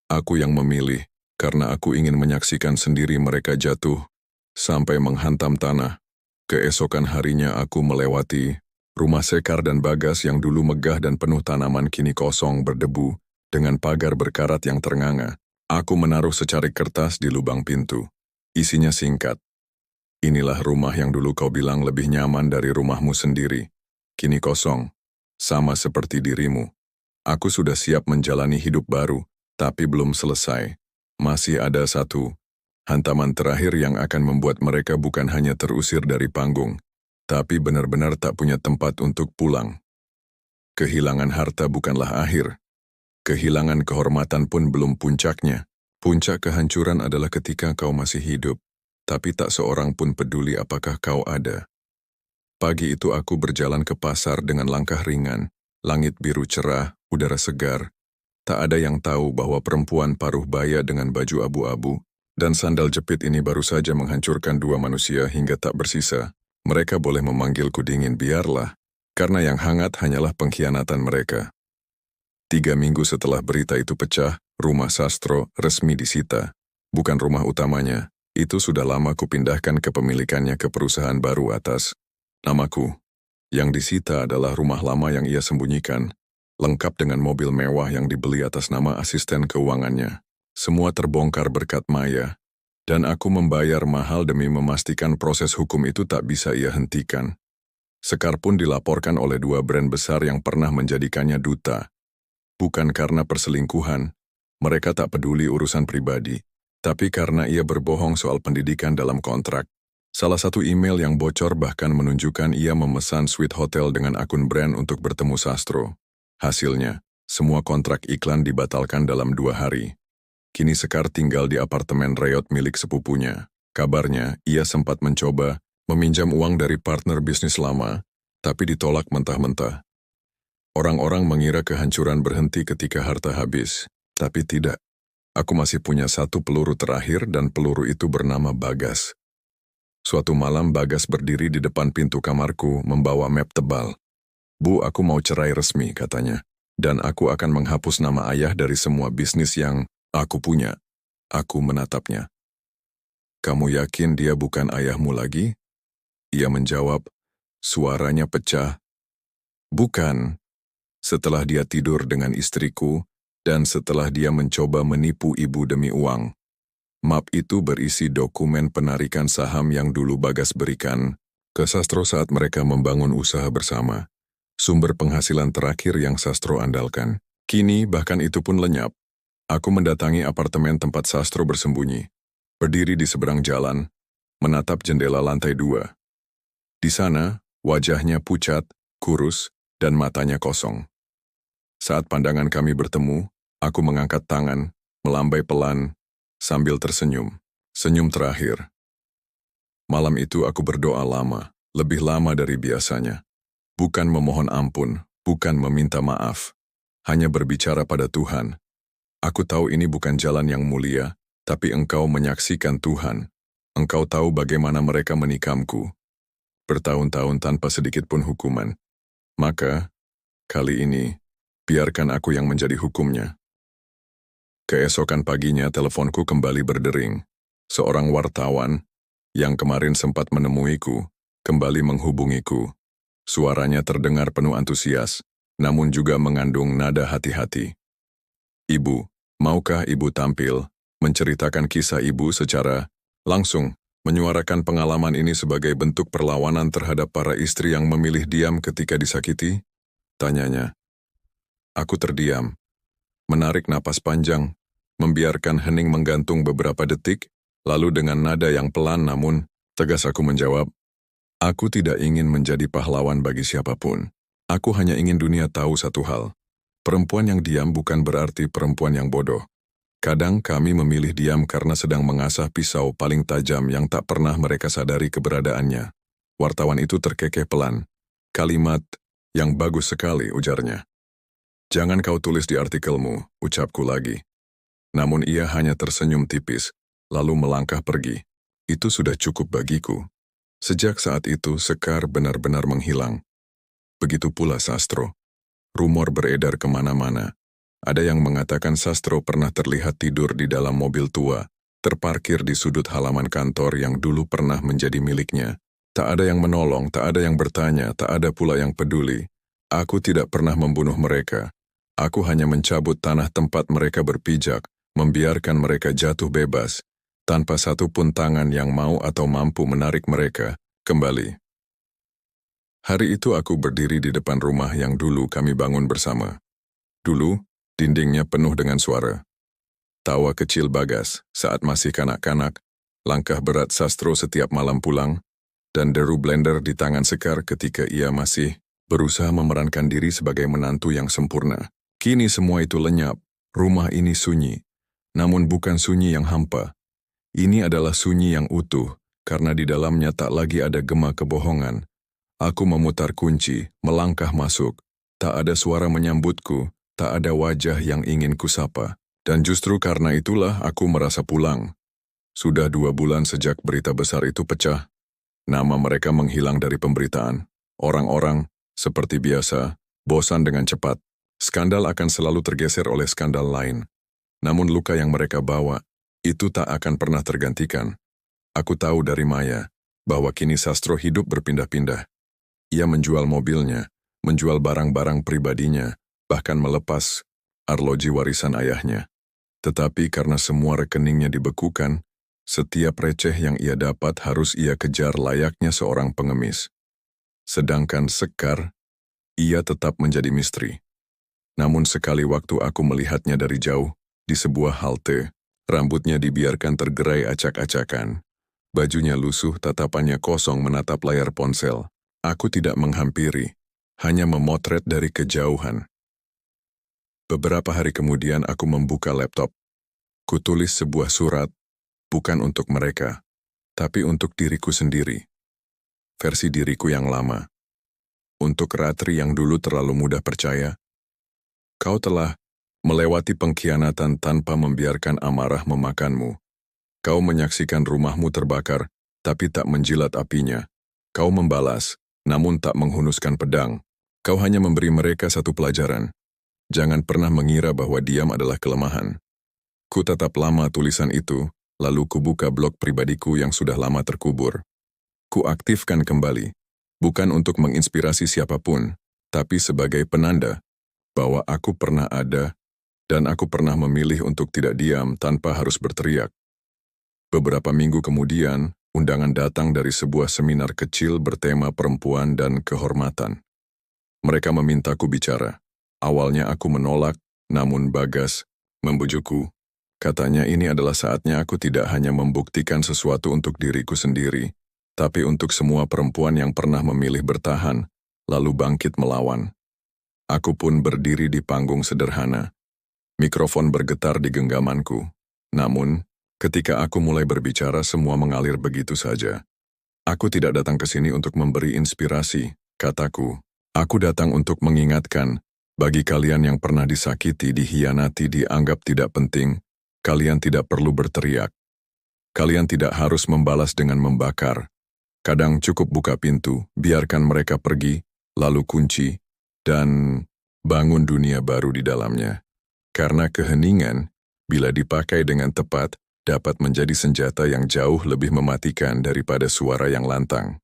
Aku yang memilih, karena aku ingin menyaksikan sendiri mereka jatuh, sampai menghantam tanah." Keesokan harinya aku melewati rumah Sekar dan Bagas yang dulu megah dan penuh tanaman kini kosong berdebu, dengan pagar berkarat yang ternganga. Aku menaruh secarik kertas di lubang pintu. Isinya singkat. "Inilah rumah yang dulu kau bilang lebih nyaman dari rumahmu sendiri. Kini kosong, sama seperti dirimu. Aku sudah siap menjalani hidup baru, tapi belum selesai. Masih ada satu hantaman terakhir yang akan membuat mereka bukan hanya terusir dari panggung, tapi benar-benar tak punya tempat untuk pulang. Kehilangan harta bukanlah akhir. Kehilangan kehormatan pun belum puncaknya. Puncak kehancuran adalah ketika kau masih hidup, tapi tak seorang pun peduli apakah kau ada." Pagi itu aku berjalan ke pasar dengan langkah ringan, langit biru cerah, udara segar. Tak ada yang tahu bahwa perempuan paruh baya dengan baju abu-abu dan sandal jepit ini baru saja menghancurkan 2 manusia hingga tak bersisa. Mereka boleh memanggilku dingin, biarlah, karena yang hangat hanyalah pengkhianatan mereka. 3 minggu setelah berita itu pecah, rumah Sastro resmi disita. Bukan rumah utamanya, itu sudah lama kupindahkan kepemilikannya ke perusahaan baru atas namaku. Yang disita adalah rumah lama yang ia sembunyikan, lengkap dengan mobil mewah yang dibeli atas nama asisten keuangannya. Semua terbongkar berkat Maya, dan aku membayar mahal demi memastikan proses hukum itu tak bisa ia hentikan. Sekar pun dilaporkan oleh 2 brand besar yang pernah menjadikannya duta. Bukan karena perselingkuhan, mereka tak peduli urusan pribadi, tapi karena ia berbohong soal pendidikan dalam kontrak. Salah satu email yang bocor bahkan menunjukkan ia memesan suite hotel dengan akun brand untuk bertemu Sastro. Hasilnya, semua kontrak iklan dibatalkan dalam 2 hari. Kini Sekar tinggal di apartemen reot milik sepupunya. Kabarnya, ia sempat mencoba meminjam uang dari partner bisnis lama, tapi ditolak mentah-mentah. Orang-orang mengira kehancuran berhenti ketika harta habis, tapi tidak. Aku masih punya 1 peluru terakhir dan peluru itu bernama Bagas. Suatu malam Bagas berdiri di depan pintu kamarku membawa map tebal. "Bu, aku mau cerai resmi," katanya. "Dan aku akan menghapus nama ayah dari semua bisnis yang aku punya." Aku menatapnya. "Kamu yakin dia bukan ayahmu lagi?" Ia menjawab, suaranya pecah. "Bukan. Setelah dia tidur dengan istriku, dan setelah dia mencoba menipu ibu demi uang." Map itu berisi dokumen penarikan saham yang dulu Bagas berikan ke Sastro saat mereka membangun usaha bersama. Sumber penghasilan terakhir yang Sastro andalkan. Kini bahkan itu pun lenyap. Aku mendatangi apartemen tempat Sastro bersembunyi. Berdiri di seberang jalan, menatap jendela lantai 2. Di sana, wajahnya pucat, kurus, dan matanya kosong. Saat pandangan kami bertemu, aku mengangkat tangan, melambai pelan, sambil tersenyum. Senyum terakhir. Malam itu aku berdoa lama, lebih lama dari biasanya. Bukan memohon ampun, bukan meminta maaf. Hanya berbicara pada Tuhan. Aku tahu ini bukan jalan yang mulia, tapi Engkau menyaksikan Tuhan. Engkau tahu bagaimana mereka menikamku. Bertahun-tahun tanpa sedikit pun hukuman. Maka, kali ini, biarkan aku yang menjadi hukumnya. Keesokan paginya teleponku kembali berdering. Seorang wartawan, yang kemarin sempat menemuiku, kembali menghubungiku. Suaranya terdengar penuh antusias, namun juga mengandung nada hati-hati. Ibu, maukah ibu tampil, menceritakan kisah ibu secara langsung, menyuarakan pengalaman ini sebagai bentuk perlawanan terhadap para istri yang memilih diam ketika disakiti? Tanyanya. Aku terdiam, menarik napas panjang, membiarkan hening menggantung beberapa detik, lalu dengan nada yang pelan namun tegas aku menjawab, aku tidak ingin menjadi pahlawan bagi siapapun. Aku hanya ingin dunia tahu satu hal. Perempuan yang diam bukan berarti perempuan yang bodoh. Kadang kami memilih diam karena sedang mengasah pisau paling tajam yang tak pernah mereka sadari keberadaannya. Wartawan itu terkekeh pelan. Kalimat, yang bagus sekali, ujarnya. Jangan kau tulis di artikelmu, ucapku lagi. Namun ia hanya tersenyum tipis, lalu melangkah pergi. Itu sudah cukup bagiku. Sejak saat itu, Sekar benar-benar menghilang. Begitu pula Sastro. Rumor beredar kemana-mana. Ada yang mengatakan Sastro pernah terlihat tidur di dalam mobil tua, terparkir di sudut halaman kantor yang dulu pernah menjadi miliknya. Tak ada yang menolong, tak ada yang bertanya, tak ada pula yang peduli. Aku tidak pernah membunuh mereka. Aku hanya mencabut tanah tempat mereka berpijak, membiarkan mereka jatuh bebas, tanpa satu pun tangan yang mau atau mampu menarik mereka kembali. Hari itu aku berdiri di depan rumah yang dulu kami bangun bersama. Dulu, dindingnya penuh dengan suara. Tawa kecil Bagas saat masih kanak-kanak, langkah berat Sastro setiap malam pulang, dan deru blender di tangan Sekar ketika ia masih berusaha memerankan diri sebagai menantu yang sempurna. Kini semua itu lenyap, rumah ini sunyi. Namun bukan sunyi yang hampa. Ini adalah sunyi yang utuh, karena di dalamnya tak lagi ada gema kebohongan. Aku memutar kunci, melangkah masuk. Tak ada suara menyambutku, tak ada wajah yang ingin kusapa. Dan justru karena itulah aku merasa pulang. Sudah 2 bulan sejak berita besar itu pecah. Nama mereka menghilang dari pemberitaan. Orang-orang, seperti biasa, bosan dengan cepat. Skandal akan selalu tergeser oleh skandal lain. Namun luka yang mereka bawa, itu tak akan pernah tergantikan. Aku tahu dari Maya, bahwa kini Sastro hidup berpindah-pindah. Ia menjual mobilnya, menjual barang-barang pribadinya, bahkan melepas arloji warisan ayahnya. Tetapi karena semua rekeningnya dibekukan, setiap receh yang ia dapat harus ia kejar layaknya seorang pengemis. Sedangkan Sekar, ia tetap menjadi misteri. Namun sekali waktu aku melihatnya dari jauh, di sebuah halte, rambutnya dibiarkan tergerai acak-acakan. Bajunya lusuh, tatapannya kosong menatap layar ponsel. Aku tidak menghampiri, hanya memotret dari kejauhan. Beberapa hari kemudian aku membuka laptop. Kutulis sebuah surat, bukan untuk mereka, tapi untuk diriku sendiri. Versi diriku yang lama. Untuk Ratri yang dulu terlalu mudah percaya. Kau telah melewati pengkhianatan tanpa membiarkan amarah memakanmu. Kau menyaksikan rumahmu terbakar, tapi tak menjilat apinya. Kau membalas, namun tak menghunuskan pedang. Kau hanya memberi mereka satu pelajaran. Jangan pernah mengira bahwa diam adalah kelemahan. Ku tatap lama tulisan itu, lalu kubuka blog pribadiku yang sudah lama terkubur. Ku aktifkan kembali, bukan untuk menginspirasi siapapun, tapi sebagai penanda bahwa aku pernah ada, dan aku pernah memilih untuk tidak diam tanpa harus berteriak. Beberapa minggu kemudian, undangan datang dari sebuah seminar kecil bertema perempuan dan kehormatan. Mereka memintaku bicara. Awalnya aku menolak, namun Bagas membujukku. Katanya ini adalah saatnya aku tidak hanya membuktikan sesuatu untuk diriku sendiri, tapi untuk semua perempuan yang pernah memilih bertahan, lalu bangkit melawan. Aku pun berdiri di panggung sederhana. Mikrofon bergetar di genggamanku. Namun, ketika aku mulai berbicara, semua mengalir begitu saja. Aku tidak datang ke sini untuk memberi inspirasi, kataku. Aku datang untuk mengingatkan, bagi kalian yang pernah disakiti, dikhianati, dianggap tidak penting, kalian tidak perlu berteriak. Kalian tidak harus membalas dengan membakar. Kadang cukup buka pintu, biarkan mereka pergi, lalu kunci, dan bangun dunia baru di dalamnya. Karena keheningan, bila dipakai dengan tepat, dapat menjadi senjata yang jauh lebih mematikan daripada suara yang lantang.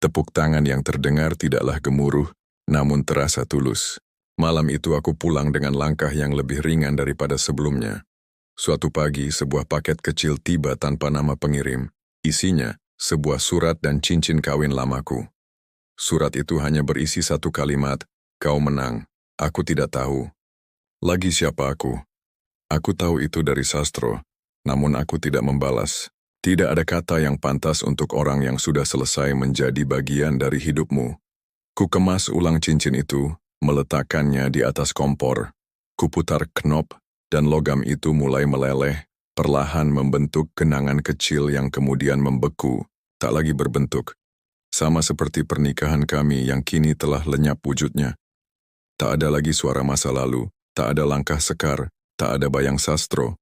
Tepuk tangan yang terdengar tidaklah gemuruh, namun terasa tulus. Malam itu aku pulang dengan langkah yang lebih ringan daripada sebelumnya. Suatu pagi, sebuah paket kecil tiba tanpa nama pengirim. Isinya, sebuah surat dan cincin kawin lamaku. Surat itu hanya berisi satu kalimat, "Kau menang." Aku tidak tahu. Lagi siapa aku? Aku tahu itu dari Sastro. Namun aku tidak membalas. Tidak ada kata yang pantas untuk orang yang sudah selesai menjadi bagian dari hidupmu. Ku kemas ulang cincin itu, meletakkannya di atas kompor. Kuputar knop, dan logam itu mulai meleleh, perlahan membentuk genangan kecil yang kemudian membeku, tak lagi berbentuk. Sama seperti pernikahan kami yang kini telah lenyap wujudnya. Tak ada lagi suara masa lalu, tak ada langkah Sekar, tak ada bayang Sastro.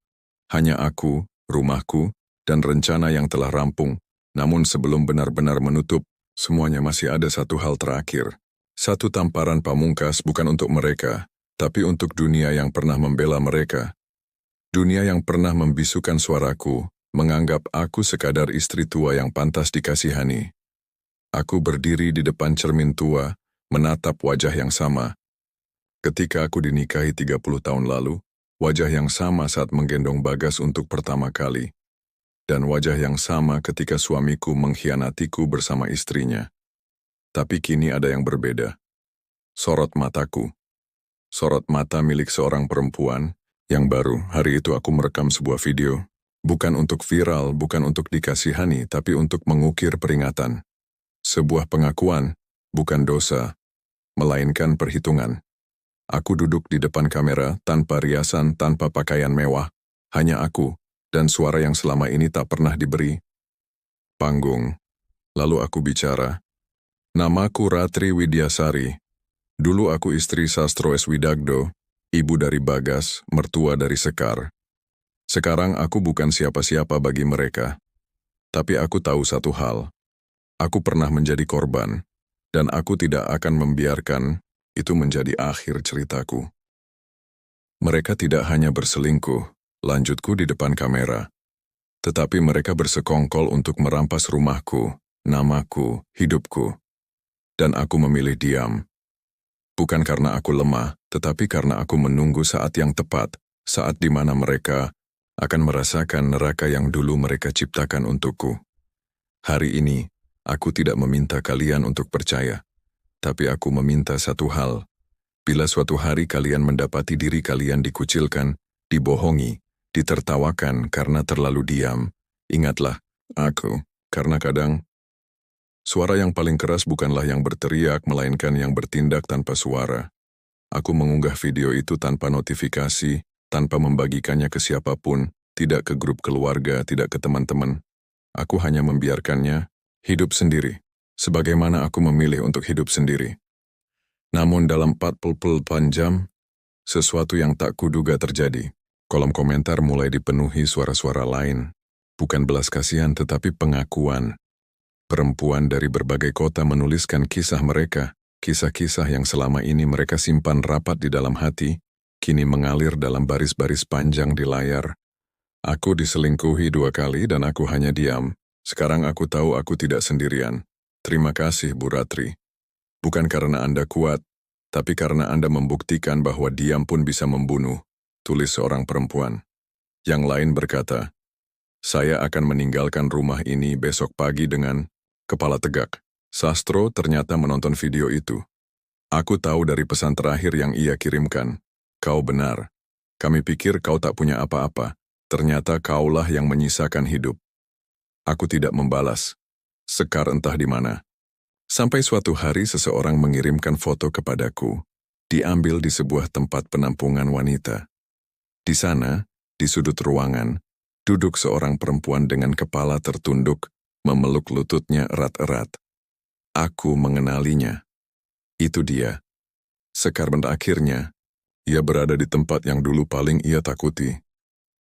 Hanya aku, rumahku, dan rencana yang telah rampung. Namun sebelum benar-benar menutup, semuanya masih ada satu hal terakhir. Satu tamparan pamungkas bukan untuk mereka, tapi untuk dunia yang pernah membela mereka. Dunia yang pernah membisukan suaraku, menganggap aku sekadar istri tua yang pantas dikasihani. Aku berdiri di depan cermin tua, menatap wajah yang sama. Ketika aku dinikahi 30 tahun lalu, wajah yang sama saat menggendong Bagas untuk pertama kali. Dan wajah yang sama ketika suamiku mengkhianatiku bersama istrinya. Tapi kini ada yang berbeda. Sorot mataku. Sorot mata milik seorang perempuan yang baru. Hari itu aku merekam sebuah video. Bukan untuk viral, bukan untuk dikasihani, tapi untuk mengukir peringatan. Sebuah pengakuan, bukan dosa, melainkan perhitungan. Aku duduk di depan kamera, tanpa riasan, tanpa pakaian mewah. Hanya aku, dan suara yang selama ini tak pernah diberi. Panggung. Lalu aku bicara. Namaku Ratri Widyasari. Dulu aku istri Sastro S. Widagdo, ibu dari Bagas, mertua dari Sekar. Sekarang aku bukan siapa-siapa bagi mereka. Tapi aku tahu satu hal. Aku pernah menjadi korban, dan aku tidak akan membiarkan itu menjadi akhir ceritaku. Mereka tidak hanya berselingkuh, lanjutku di depan kamera, tetapi mereka bersekongkol untuk merampas rumahku, namaku, hidupku. Dan aku memilih diam. Bukan karena aku lemah, tetapi karena aku menunggu saat yang tepat, saat di mana mereka akan merasakan neraka yang dulu mereka ciptakan untukku. Hari ini, aku tidak meminta kalian untuk percaya. Tapi aku meminta satu hal. Bila suatu hari kalian mendapati diri kalian dikucilkan, dibohongi, ditertawakan karena terlalu diam, ingatlah, aku, karena kadang, suara yang paling keras bukanlah yang berteriak, melainkan yang bertindak tanpa suara. Aku mengunggah video itu tanpa notifikasi, tanpa membagikannya ke siapapun, tidak ke grup keluarga, tidak ke teman-teman. Aku hanya membiarkannya hidup sendiri. Sebagaimana aku memilih untuk hidup sendiri. Namun dalam 48 jam, sesuatu yang tak kuduga terjadi. Kolom komentar mulai dipenuhi suara-suara lain. Bukan belas kasihan tetapi pengakuan. Perempuan dari berbagai kota menuliskan kisah mereka. Kisah-kisah yang selama ini mereka simpan rapat di dalam hati, kini mengalir dalam baris-baris panjang di layar. Aku diselingkuhi 2 kali dan aku hanya diam. Sekarang aku tahu aku tidak sendirian. Terima kasih, Bu Ratri. Bukan karena Anda kuat, tapi karena Anda membuktikan bahwa diam pun bisa membunuh, tulis seorang perempuan. Yang lain berkata, saya akan meninggalkan rumah ini besok pagi dengan kepala tegak. Sastro ternyata menonton video itu. Aku tahu dari pesan terakhir yang ia kirimkan. Kau benar. Kami pikir kau tak punya apa-apa. Ternyata kaulah yang menyisakan hidup. Aku tidak membalas. Sekar entah di mana. Sampai suatu hari seseorang mengirimkan foto kepadaku. diambil di sebuah tempat penampungan wanita. Di sana, di sudut ruangan, duduk seorang perempuan dengan kepala tertunduk, memeluk lututnya erat-erat. Aku mengenalinya. Itu dia. Sekarang akhirnya, ia berada di tempat yang dulu paling ia takuti.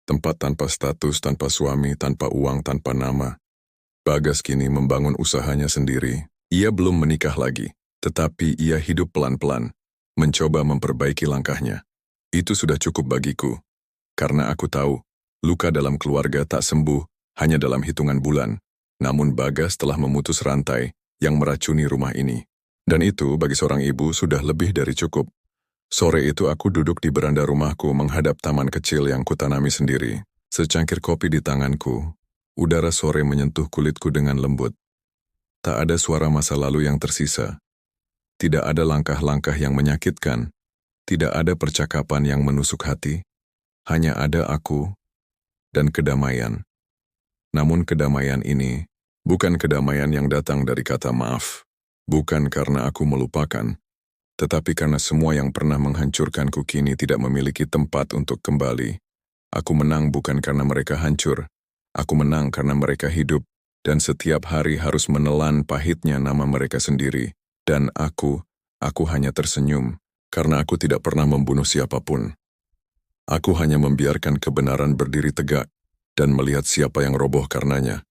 Tempat tanpa status, tanpa suami, tanpa uang, tanpa nama. Bagas kini membangun usahanya sendiri. Ia belum menikah lagi, tetapi ia hidup pelan-pelan, mencoba memperbaiki langkahnya. Itu sudah cukup bagiku, karena aku tahu, luka dalam keluarga tak sembuh hanya dalam hitungan bulan. Namun Bagas telah memutus rantai yang meracuni rumah ini. Dan itu bagi seorang ibu sudah lebih dari cukup. Sore itu aku duduk di beranda rumahku menghadap taman kecil yang kutanami sendiri. Secangkir kopi di tanganku, udara sore menyentuh kulitku dengan lembut. Tak ada suara masa lalu yang tersisa. Tidak ada langkah-langkah yang menyakitkan. Tidak ada percakapan yang menusuk hati. Hanya ada aku dan kedamaian. Namun kedamaian ini bukan kedamaian yang datang dari kata maaf. Bukan karena aku melupakan, tetapi karena semua yang pernah menghancurkanku kini tidak memiliki tempat untuk kembali. Aku menang bukan karena mereka hancur. Aku menang karena mereka hidup, dan setiap hari harus menelan pahitnya nama mereka sendiri. Dan aku hanya tersenyum, karena aku tidak pernah membunuh siapapun. Aku hanya membiarkan kebenaran berdiri tegak, dan melihat siapa yang roboh karenanya.